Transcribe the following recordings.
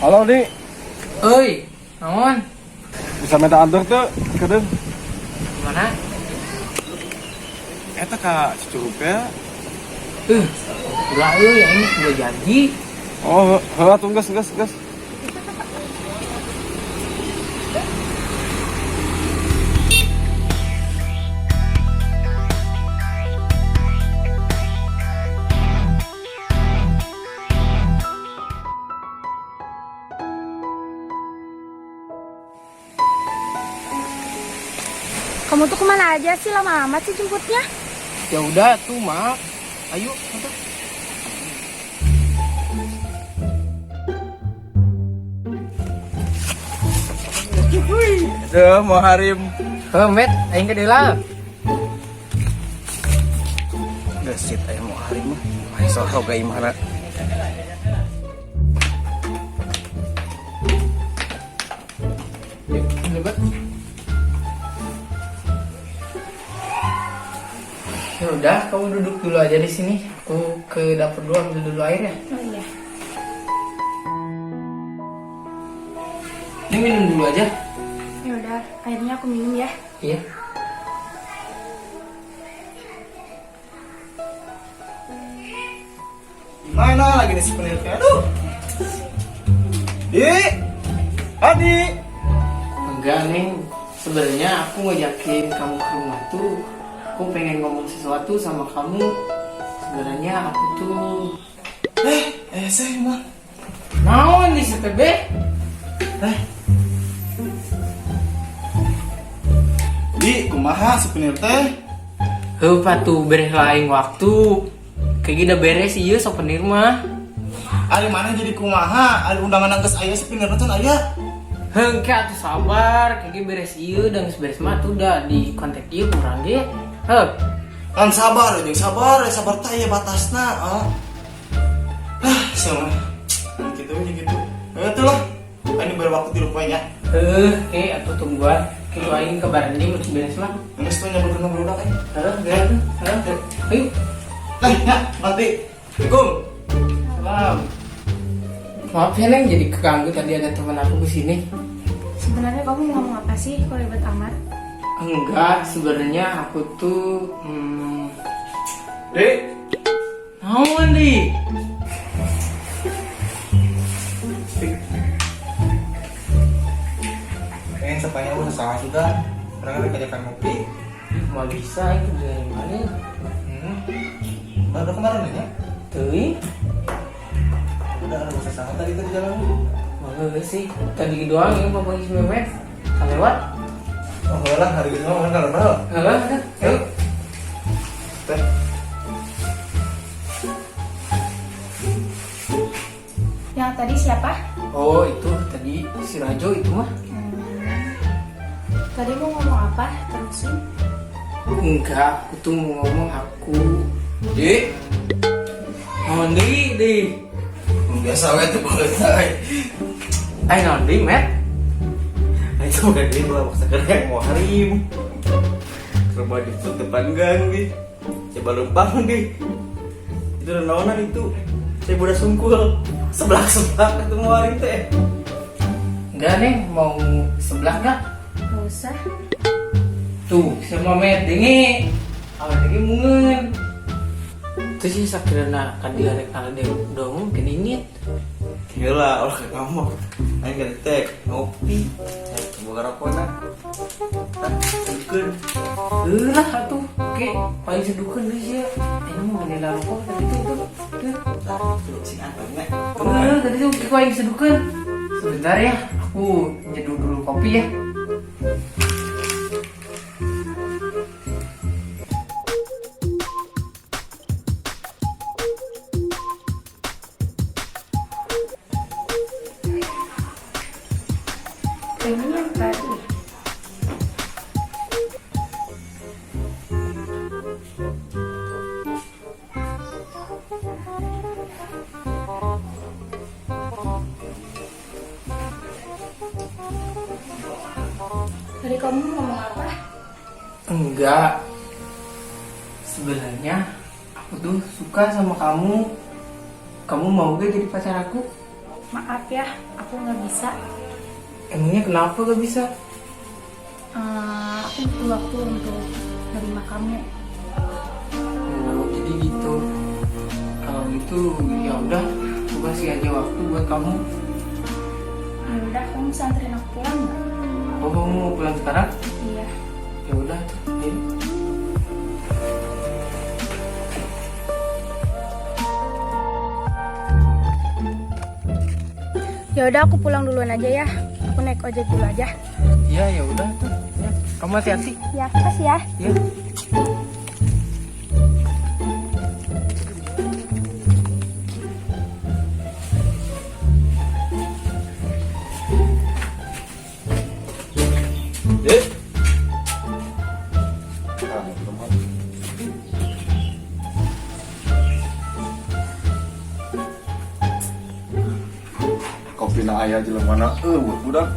Halo, Di. Oi, naon? Bisa minta antar tuh, kadang. Mana? Eta ka Cicurupnya. Ulah euy, ini sudah janji. Oh, heula tuh gas. Kamu tuh kemana aja sih, lama amat sih jemputnya? Ya udah tuh, Mak. Ayo, atuh. Aduh, mau harim. Met, aing ke deula. Gesit aya mau harim mah. Ai soal ga imana. Lebat. Ya udah, kamu duduk dulu aja di sini. Aku ke dapur dulu ambil dulu air ya. Oh iya. Ini minum dulu aja. Ya udah, akhirnya aku minum ya. Iya. Gimana lagi nih si peneliti? Aduh. Di. Adi. Enggak, Neng. Sebenarnya aku ngajakin kamu ke rumah tuh. Aku pengen ngomong sesuatu sama kamu. Sebenarnya aku tuh Saya mah. naon di CTB? Di, kumaha si peneliti? Heupa tuh beres lain waktu. Kayak gini beres iya sok penir mah. Ari mana jadi kumaha? Ari undangan angges aya si peneliti can aya. Hengke atuh sabar, kayak gini beres iya dan beres mah tuh udah di kontak iya kurang ge. Heuh. Kan sabar teh aya batasna. Sama. Gitu. Itu lah. Ini baru waktu di rupanya. Atuh tungguan. Kita aing kabaran dia mau beres mah. Nges tuh nyambut budak kan. Heuh. Ayo. Ya, nanti. Assalamualaikum. Salam. Maaf ya Neng, jadi keganggu tadi ada teman aku kesini. Sebenarnya kamu mau ngomong apa sih? Kok ribet amat? Enggak, sebenarnya aku tuh Dek. naon di? Pengen sepanjang udah salah sudah. Orang ada kajakan ngopi. Mau bisa itu dari mana? Baru kemarin ya? Tuh, Udah ada usah salah tadi di jalan. mana sih? Tadi doang ya Bapak Ismemet. Lewat. Oh, lah hari ini mau kan kenal. Halo, ayo. Teh. Yang tadi siapa? Oh, itu tadi si Rajo itu mah. Tadi mau ngomong apa? Terusin. Enggak, aku tuh mau ngomong aku. Di. Naon di. Biasa we tuh boleh say. Ayo naon di, Met. Itu bukan dia gua maksa keren mau harim. Rumah di depan gang di. Coba lempang di. Itu udah naonan itu. Saya udah sungkul. Sebelah ketemu harim teh. Enggak nih, mau sebelah enggak? Gak usah. Tuh, sama Met dengi. Awal dengi mungen. Terus sih sakirana kan dia rek ada dong keninit. Gila, orang ngomong. Ayo ngetek ngopi. Buka rokokna. Sedukeun. Lah atuh, oke, paling sedukeun deui sia. Ini mau nela rokok tadi tuh. Terus sing antangnya. Tadi tuh paling sedukeun. Sebentar ya, aku nyeduh dulu kopi ya. Ini yang tadi. Tadi kamu ngomong apa? Enggak. Sebenarnya aku tuh suka sama kamu. Kamu mau gak jadi pacar aku? Maaf ya, aku nggak bisa. Emangnya kenapa gak bisa? Aku butuh waktu untuk menerima kamu. Oh, jadi gitu. Kalau gitu ya udah, aku kasih aja waktu buat kamu. Ya udah, kamu bisa anterin aku pulang nggak? Oh, kamu mau pulang sekarang? Iya. Ya udah, ayo. Ya udah, aku pulang duluan aja ya. Aku naik ojek dulu aja. Iya, ya udah tuh. Ya, kamu hati-hati. Ya, makasih ya. Ya. Dek. Kopi na ayah jelema mana budak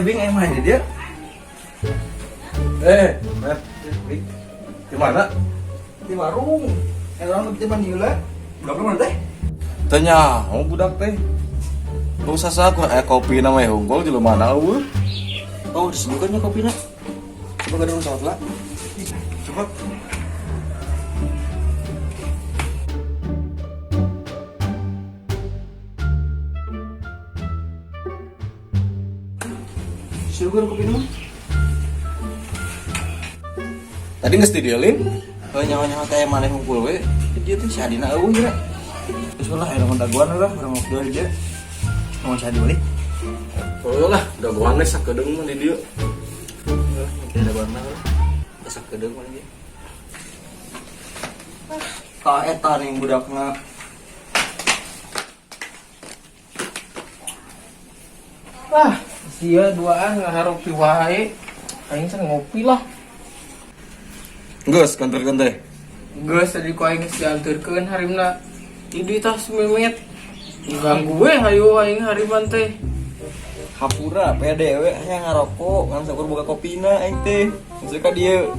Bing, emang aja dia. Matt, Bing, di mana? Di warung. Orang lebih teman juga. Budak mana teh? Tanya, mau budak teh. Gak usah saku, kopi namanya hunggul jelema mana Oh, disebutkannya kopinya. Coba gak ada sama lah. Coba. Suruh kopi mah. Tadi nggak didialin? Nyawa-nyawa kayak mana ngumpul we. Dia tuh si Adina eueuh ya. Terus lah ada daguan lah, urang mau jual aja. Mau si Adi balik. Oh lah, daguan nih sakedeung mah di dieu. Ada daguan mah. Masak kedeung mah dia. Ka eta nih budakna. Wah, sia duaan ngaharap wae. Aing sen ngopi lah. Geus kantor-kantor teh. Geus tadi ku aing geus dianterkeun harimna. Di tas memet. Ganggu we hayu aing hariman teh. Hapura pede we aya ngarokok ngan sakur buka kopina aing teh. Maksud ka dieu.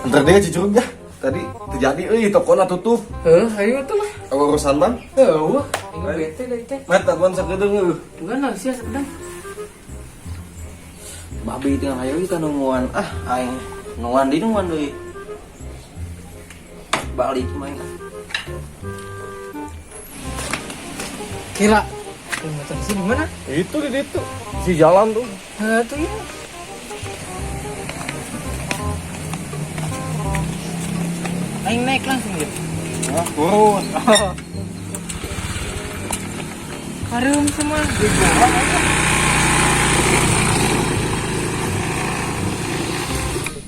Antar dia cicurug ya. Tadi terjadi tokona tutup. Hayu tuh lah. Urusan ban. Wah, ini bete deh teh. Mat daguan sakedeung Enggak nang sia sedang. Babi teh hayu kita nungguan. Aing nungguan di nungguan deui. Balik main. Kira. Motor sih di mana? Itu di situ. Si jalan tuh. Tuh ya. Aing naik langsung ya. Turun. Harum semua.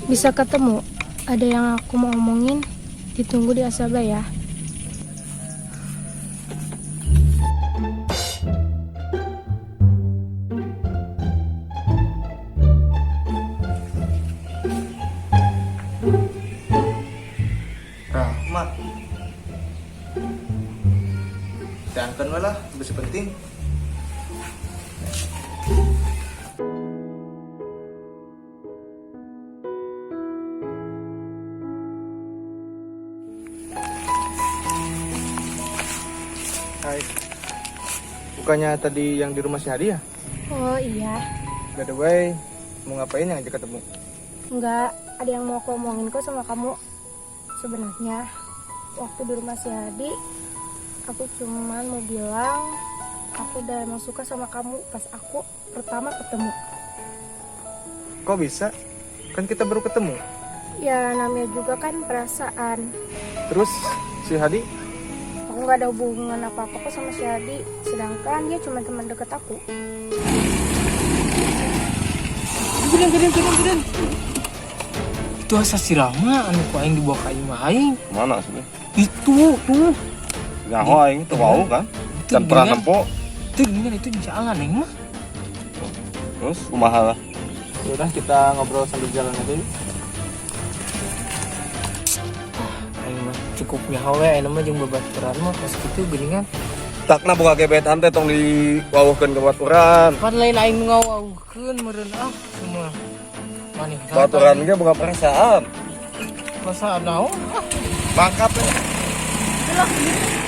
Bisa ketemu. Ada yang aku mau omongin. Ditunggu di Asaba ya. Rahmat. Diangkat we lah, bisa penting. Hai. Bukannya tadi yang di rumah si Hadi ya? Oh iya. By the way, mau ngapain yang ngajak ketemu? Enggak, ada yang mau aku omongin kok sama kamu. Sebenarnya waktu di rumah si Hadi, aku cuman mau bilang aku udah emang suka sama kamu pas aku pertama ketemu. Kok bisa? Kan kita baru ketemu. Ya namanya juga kan perasaan. Terus si Hadi? Aku nggak ada hubungan apa-apa kok sama si Hadi. Sedangkan dia cuma teman deket aku. Geden. Itu asa sirama anu ku aing dibawa ka imah aing. Mana sih? Itu tuh. Nyaho aing teu wau kan? Can pernah nempo. Itu gini itu jalan aing mah. Terus kumaha lah? Yaudah kita ngobrol sambil jalan aja yuk. Aing mah cukup nyaho we aya mah jeung babaturan mah pas kitu geuningan. Takna boga gebetan teh tong diwawuhkeun ke baturan. Pan lain aing ngawauhkeun meureun semua. Maneh Baturan ge boga perasaan. perasaan naon? Mangkap ya. Loh, gitu.